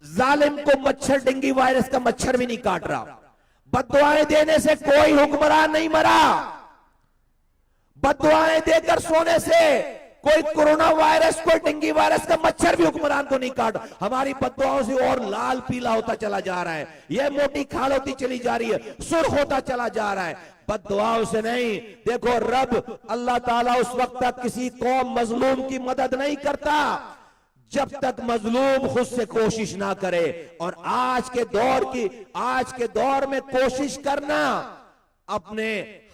जालिम को मच्छर, डेंगू वायरस का मच्छर भी नहीं काट रहा। बद्दुआएं देने से कोई हुक्मरान नहीं मरा, बद्दुआएं देकर सोने से कोई कोरोना वायरस, कोई डेंगू वायरस का मच्छर भी हुक्मरान को नहीं काट। हमारी बद्दुआओं से और लाल पीला होता चला जा रहा है, यह मोटी खाल होती चली जा रही है, सुर्ख होता चला जा रहा है, बद्दुआओं से नहीं। देखो रब अल्लाह ताला उस वक्त तक किसी कौम मजलूम की मदद नहीं करता जब तक मजलूम खुद से कोशिश ना करे। और आज के दौर में कोशिश करना, अपने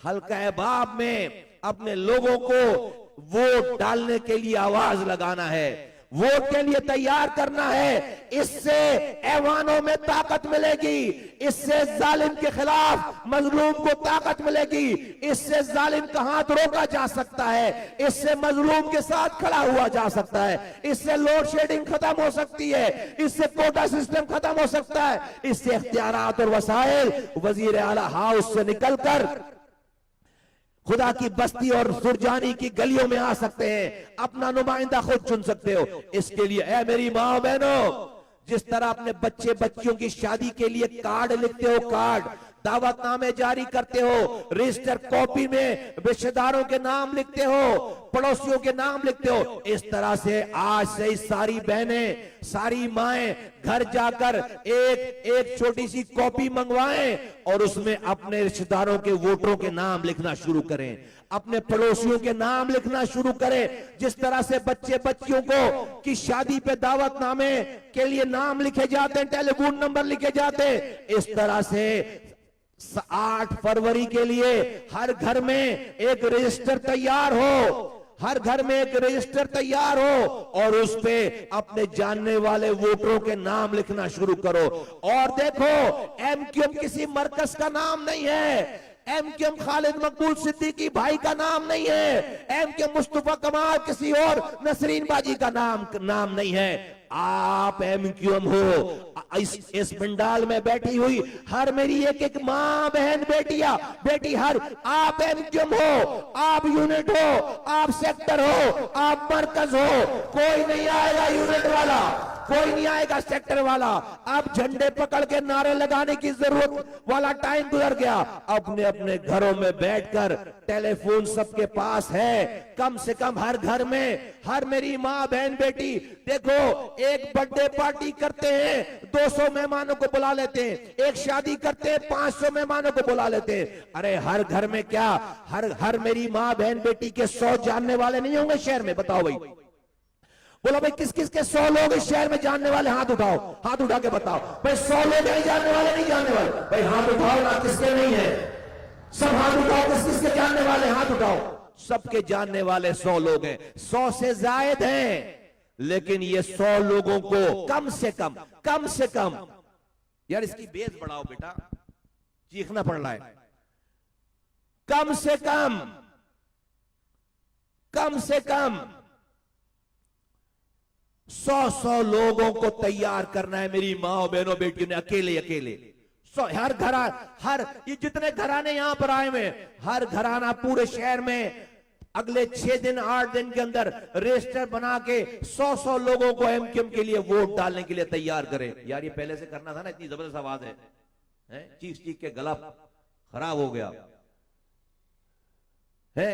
हल्का अहबाब में अपने लोगों को वोट डालने के लिए आवाज लगाना है, वोट के लिए तैयार करना है। इससे ऐवानों में ताकत मिलेगी, इससे जालिम के खिलाफ मजलूम को ताकत मिलेगी, इससे जालिम का हाथ रोका जा सकता है, इससे मजलूम के साथ खड़ा हुआ जा सकता है, इससे लोड शेडिंग खत्म हो सकती है, इससे कोटा सिस्टम खत्म हो सकता है, इससे इख्तियारात और वसाइल वजीर आला हाउस से निकलकर खुदा की बस्ती और सुरजानी की गलियों में आ सकते हैं, अपना नुमाइंदा खुद चुन सकते हो। इसके लिए ऐ मेरी माँ बहनों, जिस तरह अपने बच्चे बच्चियों की शादी के लिए कार्ड लिखते हो, कार्ड दावतनामे जारी करते हो, रजिस्टर कॉपी में रिश्तेदारों के नाम लिखते हो, पड़ोसियों के नाम लिखते हो, इस तरह से आज से ही सारी बहनें, सारी माएं घर जाकर एक छोटी सी कॉपी मंगवाएं और उसमें अपने रिश्तेदारों के वोटरों के नाम लिखना शुरू करें, अपने पड़ोसियों के नाम लिखना शुरू करें। जिस तरह से बच्चे बच्चियों को की शादी पे दावतनामे के लिए नाम लिखे जाते हैं, टेलीफोन नंबर लिखे जाते हैं, इस तरह से 8 फरवरी के लिए हर घर में एक रजिस्टर तैयार हो, हर घर में एक रजिस्टर तैयार हो और उस पे अपने जानने वाले वोटरों के नाम लिखना शुरू करो। और देखो एमक्यूएम किसी मरकज का नाम नहीं है, एमक्यूएम खालिद मकबूल सिद्दीकी भाई का नाम नहीं है, एमक्यूएम मुस्तफा कमाल किसी और नसरीन बाजी का नाम नहीं है। आप एमक्यूएम हो। इस पंडाल में बैठी हुई हर मेरी एक माँ बहन बेटी हर आप एमक्यूएम हो, आप यूनिट हो, आप सेक्टर हो, आप मरकज हो। कोई नहीं आएगा यूनिट वाला, कोई नहीं आएगा सेक्टर वाला। अब झंडे पकड़ के नारे लगाने की जरूरत वाला टाइम गुजर गया। अपने अपने घरों में बैठकर टेलीफोन सबके पास है, कम से कम हर घर में हर मेरी माँ बहन बेटी। देखो एक बर्थडे पार्टी करते हैं 200 मेहमानों को बुला लेते हैं, एक शादी करते हैं 500 मेहमानों को बुला लेते हैं। अरे हर घर में क्या हर मेरी माँ बहन बेटी के 100 जानने वाले नहीं होंगे शहर में? बताओ भाई, बोलो भाई किस किस के 100 लोग इस शहर में जानने वाले? हाथ उठाओ, हाथ उठा के बताओ भाई 100 लोग नहीं जानने वाले, नहीं जानने वाले भाई हाथ उठाओ ना, किसके नहीं है? सब हाथ उठाओ, किस किस के जानने वाले हाथ उठाओ। सबके जानने वाले 100 लोग हैं, 100 से जायद हैं, लेकिन ये 100 लोगों को कम से कम यार इसकी बेस बढ़ाओ बेटा, चीखना पड़ रहा है। कम से कम 100 लोगों को तैयार करना है मेरी माँ बहनों बेटियों ने, अकेले 100। हर ये जितने घराने यहां पर आए हुए, हर घराना पूरे शहर में अगले 6 दिन 8 दिन के अंदर रजिस्टर बना के 100 लोगों को एमक्यूएम के लिए वोट डालने के लिए तैयार करें। यार ये पहले से करना था ना, इतनी जबरदस्त आवाज है? चीख के गला खराब हो गया है।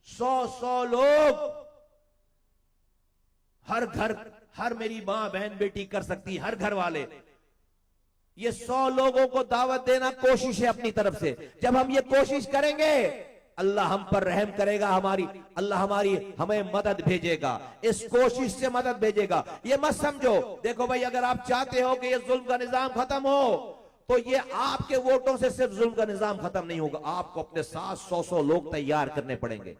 100 लोग हर घर, हर मेरी मां बहन बेटी कर सकती है, हर घर वाले। ये 100 लोगों को दावत देना कोशिश है अपनी तरफ से। जब हम ये कोशिश करेंगे अल्लाह हम पर रहम करेगा, अल्लाह हमें मदद भेजेगा, इस कोशिश से मदद भेजेगा। ये मत समझो, देखो भाई अगर आप चाहते हो कि ये जुल्म का निजाम खत्म हो तो ये आपके वोटों से सिर्फ जुल्म का निजाम खत्म नहीं होगा, आपको अपने साथ 100 लोग तैयार करने पड़ेंगे।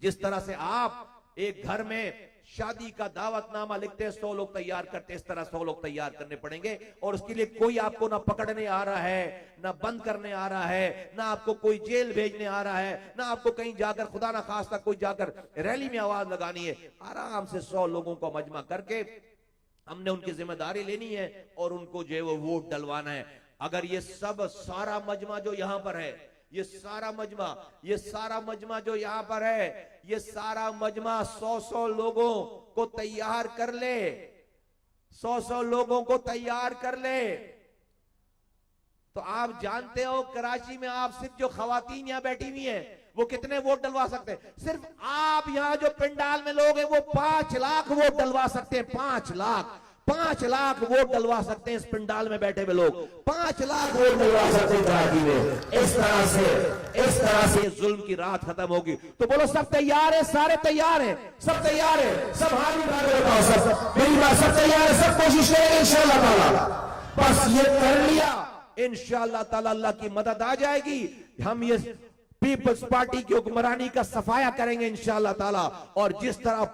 जिस तरह से आप एक घर में शादी का दावतनामा लिखते हैं 100 लोग तैयार करते, इस तरह 100 लोग तैयार करने पड़ेंगे। और उसके लिए कोई आपको ना पकड़ने आ रहा है, ना बंद करने आ रहा है, ना आपको कोई जेल भेजने आ रहा है, ना आपको कहीं जाकर खुदा ना खास्ता कोई जाकर रैली में आवाज लगानी है। आराम से 100 लोगों को मजमा करके हमने उनकी जिम्मेदारी लेनी है और उनको जो है वो वोट डलवाना है। अगर ये सब सारा मजमा जो यहां पर है, ये सारा मजमा जो यहां पर है, ये सारा मजमा 100 लोगों को तैयार कर ले, 100 लोगों को तैयार कर ले, तो आप जानते हो कराची में आप सिर्फ जो खवातीन यहाँ बैठी हुई हैं वो कितने वोट डलवा सकते हैं? सिर्फ आप यहाँ जो पंडाल में लोग हैं वो 5 लाख वोट डलवा सकते हैं। 5 लाख वोट डलवा सकते हैं इस पंडाल में बैठे हुए लोग। 5 लाख वोट डलवा सकते हैं कराची में। इस तरह से जुल्म की रात खत्म होगी। तो बोलो सब तैयार है? सारे तैयार हैं? सब तैयार है? सब हाथ उठा के बताओ। सब मेरी बात, सब तैयार है? सब कोशिश करेंगे इंशाअल्लाह ताला। बस ये कर लिया, इंशाअल्लाह ताला अल्लाह की मदद आ जाएगी। हम ये पीपल्स पार्टी की हुक्मरानी का सफाया करेंगे इंशाअल्लाह ताला। और जिस तरह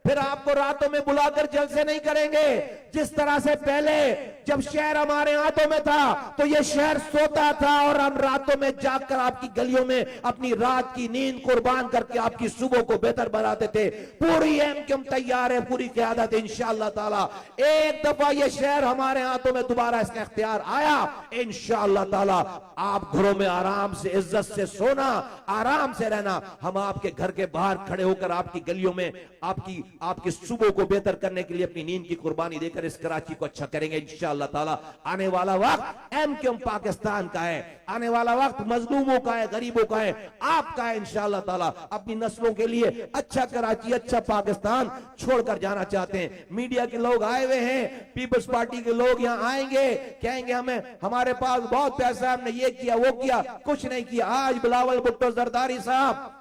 फिर आपको रातों में बुलाकर जलसे नहीं करेंगे। जिस तरह से पहले जब शहर हमारे हाथों में था तो ये शहर सोता था और हम रातों में जाकर आपकी गलियों में अपनी रात की नींद कुर्बान करके आपकी सुबह को बेहतर बनाते थे। पूरी एमक्यूएम तैयार है, पूरी क़यादत इंशाअल्लाह ताला। एक दफा ये शहर हमारे हाथों में दोबारा इसका इख्तियार आया, इंशाअल्लाह ताला आप घरों में आराम से इज्जत से सोना, आराम से रहना। हम आपके घर के बाहर खड़े होकर आपकी गलियों में आपकी सुबह को बेहतर करने के लिए अपनी नींद की कुर्बानी देकर इस कराची को अच्छा करेंगे इंशाअल्लाह ताला। आने वाला वक्त एमक्यूएम पाकिस्तान का है, आने वाला वक्त मजलूमों का है, गरीबों का है, आपका है इंशाअल्लाह ताला। अपनी नस्लों के लिए अच्छा कराची, अच्छा पाकिस्तान छोड़कर जाना चाहते हैं। मीडिया के लोग आए हुए हैं, पीपल्स पार्टी के लोग यहाँ आएंगे, कहेंगे हमारे पास बहुत पैसा है, हमने ये किया वो किया। कुछ नहीं किया। आज बिलावल भुट्टो जरदारी साहब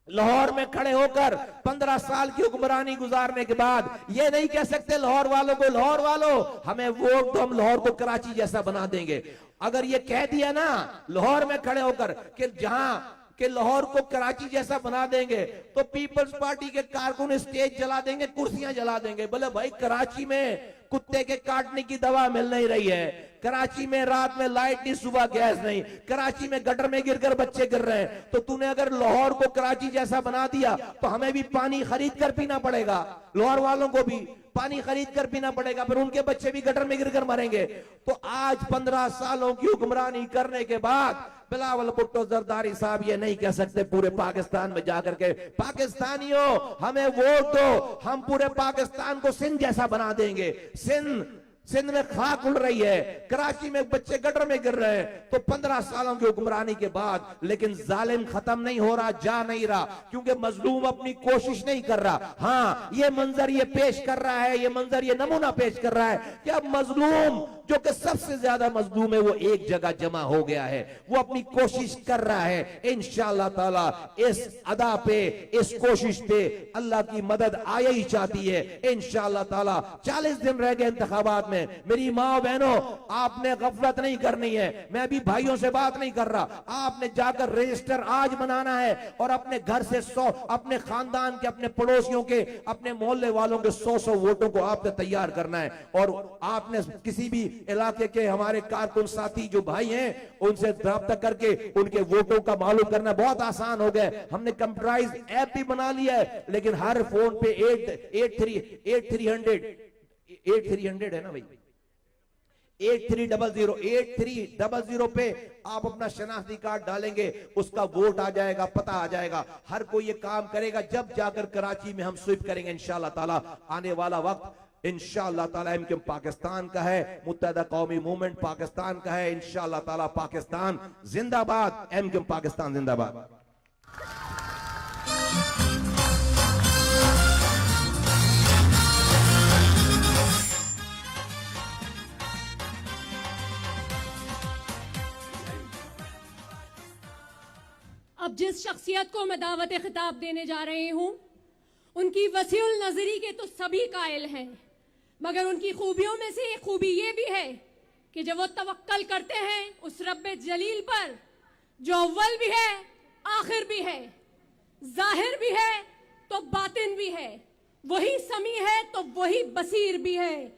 लाहौर में खड़े होकर 15 साल की हुक्मरानी गुजारने के बाद ये नहीं कह सकते लाहौर वालों को, लाहौर वालों हमें वोट दो, हम लाहौर को कराची जैसा बना देंगे। अगर ये कह दिया ना लाहौर में खड़े होकर कि जहां कि लाहौर को कराची जैसा बना देंगे, तो पीपल्स पार्टी के कारकुन स्टेज जला देंगे, कुर्सियां जला देंगे। बोले भाई कराची में कुत्ते के काटने की दवा मिल नहीं रही है, कराची में रात में लाइट नहीं, सुबह गैस नहीं, कराची में गटर में गिरकर बच्चे गिर रहे हैं। तो तूने अगर लाहौर को कराची जैसा बना दिया तो हमें भी पानी खरीद कर पीना पड़ेगा, लाहौर वालों को भी पानी खरीद कर पीना पड़ेगा, फिर उनके बच्चे भी गटर में गिरकर मरेंगे। तो आज 15 सालों की हुक्मरानी करने के बाद बिलावल भुट्टो जरदारी साहब ये नहीं कह सकते पूरे पाकिस्तान में जाकर के पाकिस्तानियों हमें वोट दो, हम पूरे पाकिस्तान को सिंध जैसा बना देंगे। सिंध में खाक उड़ रही है, कराची में बच्चे गटर में गिर रहे हैं। तो 15 सालों की हुक्मरानी के बाद लेकिन जालिम खत्म नहीं हो रहा, जा नहीं रहा, क्योंकि मजलूम अपनी कोशिश नहीं कर रहा। हाँ, ये मंजर ये पेश कर रहा है, ये मंजर ये नमूना पेश कर रहा है कि अब मजलूम जो कि सबसे ज्यादा मजलूम है वो एक जगह जमा हो गया है, वो अपनी कोशिश कर रहा है। इंशाअल्लाह ताला इस अदा पे, इस कोशिश पे अल्लाह की मदद आया ही चाहती है। इंशाअल्लाह ताला 40 दिन रह गए इंतखाबात में। मेरी माँ बहनों, आपने गफलत नहीं करनी है। मैं भी भाइयों से बात नहीं कर रहा, आपने जाकर रजिस्टर आज बनाना है और अपने घर से 100, अपने खानदान के, अपने पड़ोसियों के, अपने मोहल्ले वालों के 100 वोटों को आपने तैयार करना है। और आपने किसी भी इलाके के हमारे कारकुन साथी जो भाई हैं उनसे रब्ता करके उनके वोटों का मालूम करना बहुत आसान हो गया। हमने कंप्यूटराइज ऐप भी बना लिया है, लेकिन हर फोन पे 8300 है ना भाई, 8300 पे आप अपना शनाख्ती कार्ड डालेंगे, उसका वोट आ जाएगा, पता आ जाएगा। हर कोई ये काम करेगा, जब जाकर कराची में हम स्वीप करेंगे इंशाअल्लाह ताला। आने वाला वक्त इंशाअल्लाह ताला एमक्यूएम पाकिस्तान का है, मुत्तहदा कौमी मूवमेंट पाकिस्तान का है। इंशाअल्लाह ताला पाकिस्तान जिंदाबाद, एमक्यूएम पाकिस्तान जिंदाबाद। अब जिस शख्सियत को मैं दावत खिताब देने जा रही हूं, उनकी वसीउल नजरी के तो सभी कायल हैं, मगर उनकी खूबियों में से एक खूबी ये भी है कि जब वो तवक्कल करते हैं उस रब्बे जलील पर जो अव्वल भी है, आखिर भी है, जाहिर भी है तो बातिन भी है, वही समी है तो वही बसीर भी है,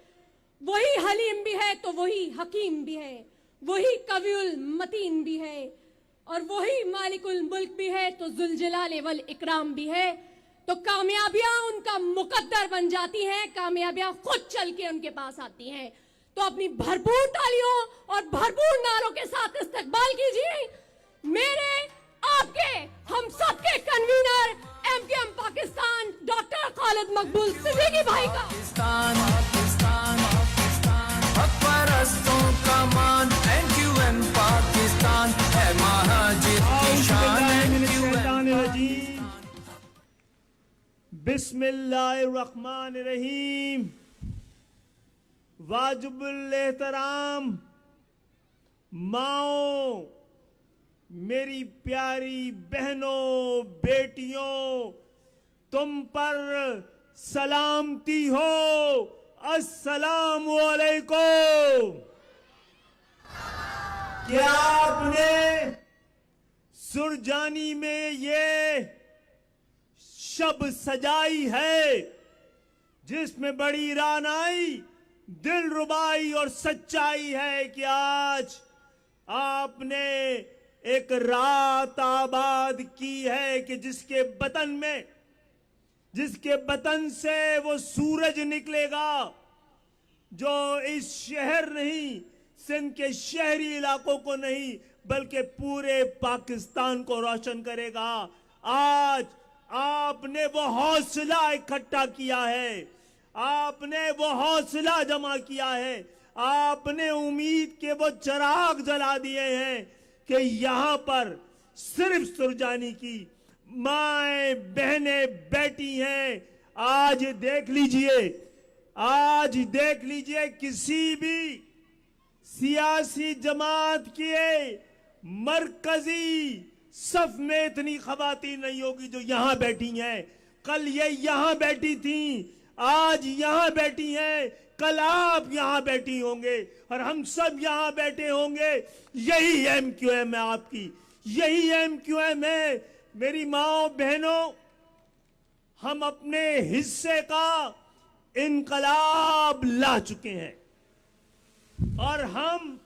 वही हलीम भी है तो वही हकीम भी है, वही कवियुल मतीन भी है, और वही मालिकुल मुल्क भी है तो जुलजलाल वल इकराम भी है। तो कामयाबियां उनका मुकद्दर बन जाती हैं, कामयाबियां खुद चल के उनके पास आती हैं। तो अपनी भरपूर तालियों और भरपूर नारों के साथ इस्तकबाल कीजिए मेरे, आपके, हम सबके convener MQM Pakistan doctor Khalid मकबूल सिद्दीकी भाई का। पाकिस्तान, हक परस्तों का मान, एमक्यूएम बिस्मिल्लाहिर्रहमानिर्रहीम। वाजिबुल एहतराम माओ, मेरी प्यारी बहनों बेटियों, तुम पर सलामती हो। अस्सलामु अलैकुम। क्या आपने सुरजानी में ये शब सजाई है जिसमें बड़ी रानाई, दिलरुबाई और सच्चाई है कि आज आपने एक रात आबाद की है कि जिसके बतन से वो सूरज निकलेगा जो इस शहर नहीं, सिंध के शहरी इलाकों को नहीं बल्कि पूरे पाकिस्तान को रोशन करेगा। आज आपने वो हौसला इकट्ठा किया है, आपने वो हौसला जमा किया है, आपने उम्मीद के वो चिराग जला दिए हैं कि यहां पर सिर्फ सुरजानी की माएं बहनें बैठी हैं। आज देख लीजिए किसी भी सियासी जमात के मरकजी सफ में इतनी खवातीन नहीं होगी जो यहां बैठी हैं। कल ये यहां बैठी थी, आज यहां बैठी हैं, कल आप यहां बैठी होंगे और हम सब यहां बैठे होंगे। यही एमक्यूएम है आपकी, यही एमक्यूएम है। मेरी माओ बहनों, हम अपने हिस्से का इनकलाब ला चुके हैं और हम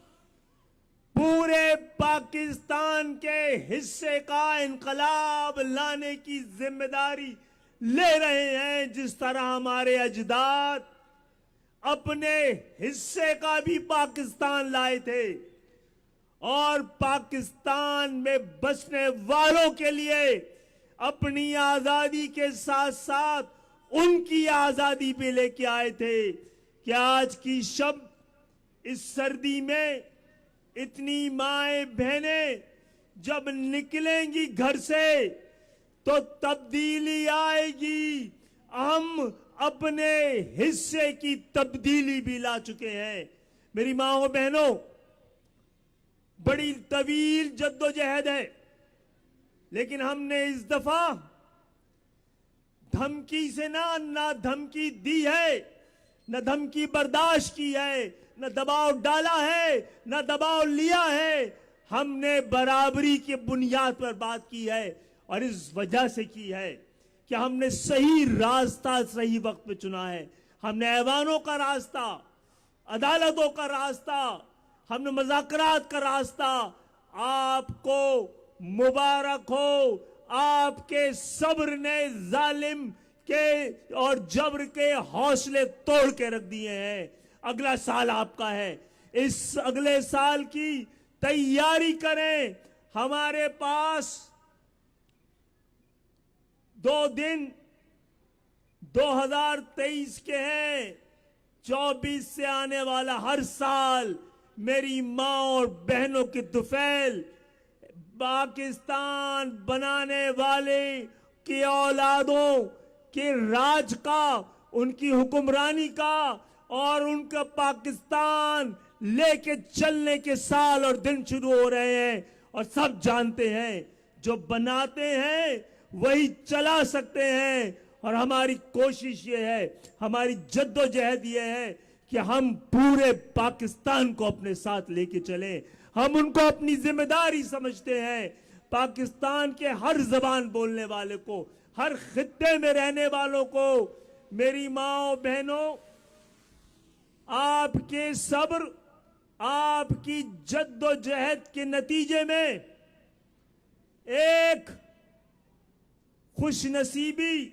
पूरे पाकिस्तान के हिस्से का इनकलाब लाने की जिम्मेदारी ले रहे हैं। जिस तरह हमारे अजदाद अपने हिस्से का भी पाकिस्तान लाए थे और पाकिस्तान में बसने वालों के लिए अपनी आजादी के साथ साथ उनकी आजादी भी लेके आए थे कि आज की शब इस सर्दी में इतनी माएं बहनें जब निकलेंगी घर से तो तब्दीली आएगी। हम अपने हिस्से की तब्दीली भी ला चुके हैं। मेरी माओ बहनों, बड़ी तवील जद्दोजहद है, लेकिन हमने इस दफा धमकी से ना धमकी दी है, न धमकी बर्दाश्त की है, न दबाव डाला है, न दबाव लिया है। हमने बराबरी की बुनियाद पर बात की है और इस वजह से की है कि हमने सही रास्ता सही वक्त पे चुना है। हमने ऐवानों का रास्ता, अदालतों का रास्ता, हमने मुज़ाकरात का रास्ता। आपको मुबारक हो, आपके सब्र ने जालिम के और जबर के हौसले तोड़ के रख दिए हैं। अगला साल आपका है, इस अगले साल की तैयारी करें। हमारे पास 2 दिन 2023 के हैं। 24 से आने वाला हर साल मेरी माँ और बहनों की दुफैल पाकिस्तान बनाने वाले की औलादों के राज का, उनकी हुक्मरानी का और उनका पाकिस्तान लेके चलने के साल और दिन शुरू हो रहे हैं। और सब जानते हैं जो बनाते हैं वही चला सकते हैं। और हमारी कोशिश ये है, हमारी जद्दोजहद ये है कि हम पूरे पाकिस्तान को अपने साथ लेके चलें। हम उनको अपनी जिम्मेदारी समझते हैं। पाकिस्तान के हर जबान बोलने वाले को, हर खित्ते में रहने वालों को, मेरी माओ बहनों, आपके सब्र, आपकी जद्दोजहद के नतीजे में एक खुशनसीबी,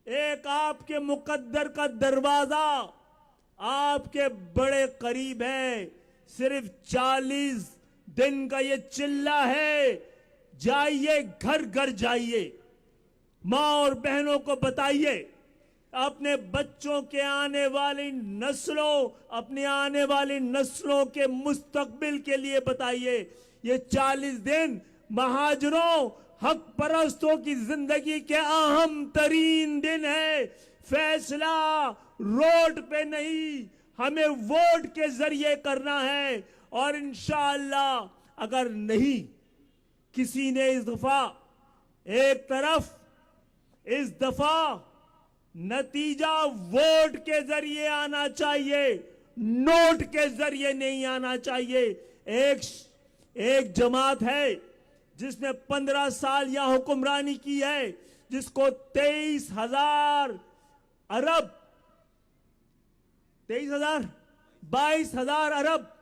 एक आपके मुकद्दर का दरवाजा आपके बड़े करीब है। सिर्फ 40 दिन का ये चिल्ला है। जाइए, घर घर जाइए, मां और बहनों को बताइए, अपने बच्चों के आने वाली नस्लों, अपने आने वाली नस्लों के मुस्तकबिल के लिए बताइए। ये 40 दिन महाजरों, हक परस्तों की जिंदगी के अहम तरीन दिन है। फैसला रोड पे नहीं, हमें वोट के जरिए करना है। और इंशाअल्लाह अगर नहीं किसी ने इस दफा एक तरफ, इस दफा नतीजा वोट के जरिए आना चाहिए, नोट के जरिए नहीं आना चाहिए। एक जमात है जिसने 15 साल यहां हुक्मरानी की है, जिसको 23,000 अरब 22,000 अरब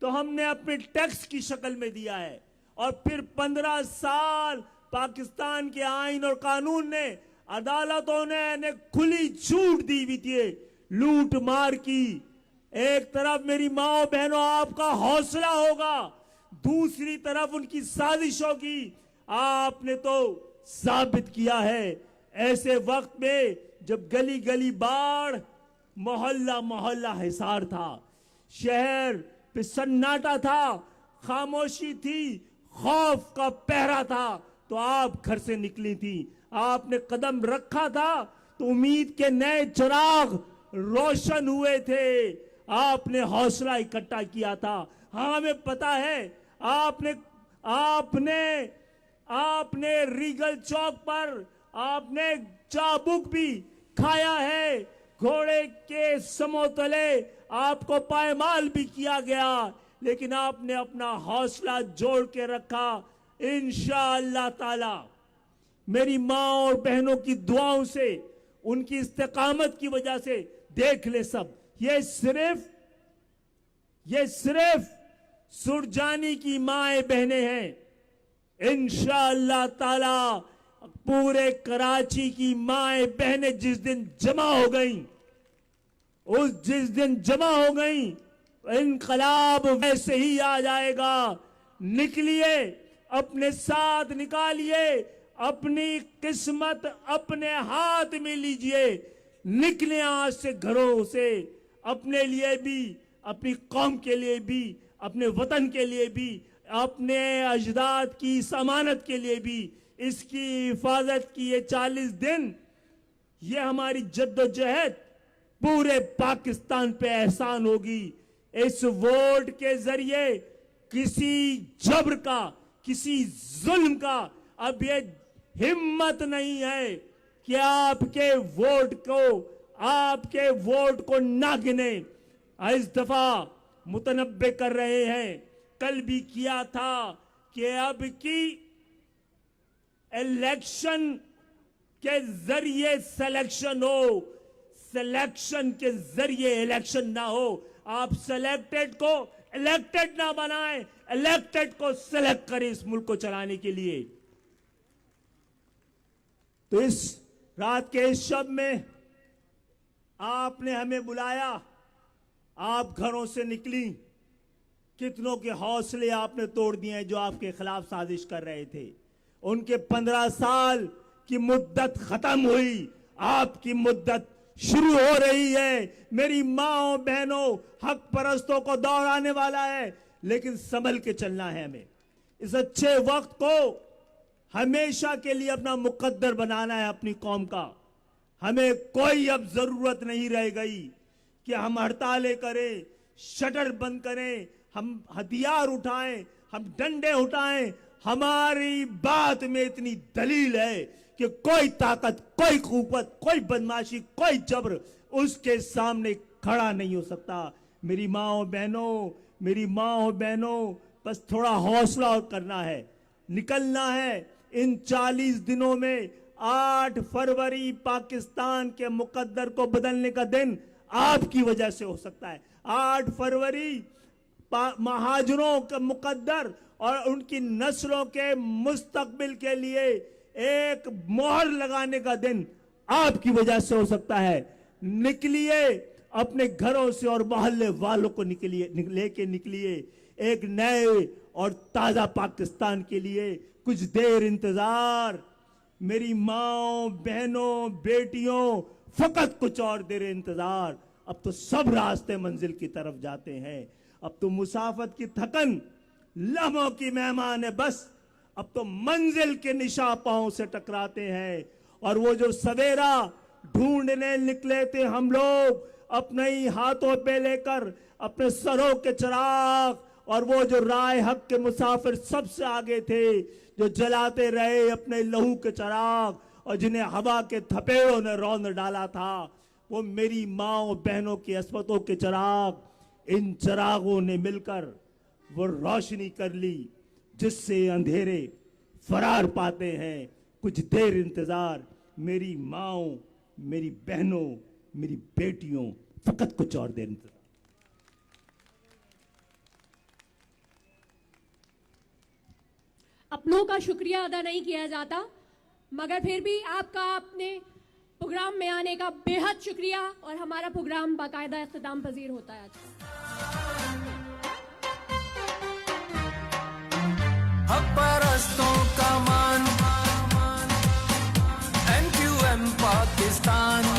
तो हमने अपने टैक्स की शक्ल में दिया है। और फिर 15 साल पाकिस्तान के आईन और कानून ने, अदालतों ने खुली छूट दी हुई थी लूट मार की। एक तरफ मेरी माओ बहनों आपका हौसला होगा, दूसरी तरफ उनकी साजिशों की। आपने तो साबित किया है ऐसे वक्त में जब गली गली बाढ़, मोहल्ला मोहल्ला हिसार था, शहर पे सन्नाटा था, खामोशी थी, खौफ का पहरा था, तो आप घर से निकली थी। आपने कदम रखा था तो उम्मीद के नए चिराग रोशन हुए थे। आपने हौसला इकट्ठा किया था। हाँ, हमें पता है आपने रीगल चौक पर आपने चाबुक भी खाया है, घोड़े के समोतले आपको पायमाल भी किया गया, लेकिन आपने अपना हौसला जोड़ के रखा। इंशाअल्लाह ताला मेरी माँ और बहनों की दुआओं से, उनकी इस्तेकामत की वजह से, देख ले सब, ये सिर्फ सुरजानी की माए बहनें हैं। इंशाअल्लाह ताला पूरे कराची की माए बहनें जिस दिन जमा हो गई, जिस दिन जमा हो गई, इनकलाब वैसे ही आ जाएगा। निकलिए, अपने साथ निकालिए, अपनी किस्मत अपने हाथ में लीजिए। निकले आज से घरों से, अपने लिए भी, अपनी कौम के लिए भी, अपने वतन के लिए भी, अपने अजदाद की समानत के लिए भी। इसकी हिफाजत की ये 40 दिन, ये हमारी जद्दोजहद पूरे पाकिस्तान पे एहसान होगी। इस वोट के जरिए किसी जबर का, किसी जुल्म का अब ये हिम्मत नहीं है कि आपके वोट को ना गिने। इस दफा मुतनब्बे कर रहे हैं, कल भी किया था कि अब की इलेक्शन के जरिए सिलेक्शन हो, सिलेक्शन के जरिए इलेक्शन ना हो। आप सिलेक्टेड को इलेक्टेड ना बनाएं, इलेक्टेड को सिलेक्ट करें इस मुल्क को चलाने के लिए। तो इस रात के इस शब में आपने हमें बुलाया, आप घरों से निकली, कितनों के हौसले आपने तोड़ दिए हैं जो आपके खिलाफ साजिश कर रहे थे। उनके 15 साल की मुद्दत खत्म हुई, आपकी मुद्दत शुरू हो रही है। मेरी माओ बहनों, हक परस्तों को दौर आने वाला है, लेकिन संभल के चलना है। हमें इस अच्छे वक्त को हमेशा के लिए अपना मुकद्दर बनाना है अपनी कौम का। हमें कोई अब जरूरत नहीं रह गई कि हम हड़तालें करें, शटर बंद करें, हम हथियार उठाएं, हम डंडे उठाएं। हमारी बात में इतनी दलील है कि कोई ताकत, कोई कुव्वत, कोई बदमाशी, कोई जबर उसके सामने खड़ा नहीं हो सकता। मेरी माओ बहनों, बस थोड़ा हौसला और करना है, निकलना है। इन 40 दिनों में 8 फरवरी पाकिस्तान के मुकद्दर को बदलने का दिन आपकी वजह से हो सकता है। 8 फरवरी महाजरों का मुकद्दर और उनकी नस्लों के मुस्तकबिल के लिए एक मोहर लगाने का दिन आपकी वजह से हो सकता है। निकलिए, अपने घरों से और मोहल्ले वालों को लेके निकलिए एक नए और ताजा पाकिस्तान के लिए। कुछ देर इंतजार, मेरी माओ बहनों बेटियों, फकत कुछ और देर इंतजार। अब तो सब रास्ते मंजिल की तरफ जाते हैं। अब तो मुसाफत की थकन लम्हों की मेहमान है। बस अब तो मंजिल के निशा पांव से टकराते हैं। और वो जो सवेरा ढूंढने निकले थे हम लोग अपने ही हाथों पे लेकर अपने सरों के चिराग, और वो जो राय हक के मुसाफिर सबसे आगे थे जो जलाते रहे अपने लहू के चिराग, और जिन्हें हवा के थपेड़ों ने रौंद डाला था, वो मेरी माओ बहनों की अस्मतों के चिराग, इन चिरागों ने मिलकर वो रोशनी कर ली जिससे अंधेरे फरार पाते हैं। कुछ देर इंतजार मेरी माओ, मेरी बहनों, मेरी बेटियों, फकत कुछ और देर इंतजार। अपनों का शुक्रिया अदा नहीं किया जाता, मगर फिर भी आपका अपने प्रोग्राम में आने का बेहद शुक्रिया, और हमारा प्रोग्राम बाकायदा इख्तिताम पजीर होता है। हक परस्तों का मान, MQM पाकिस्तान।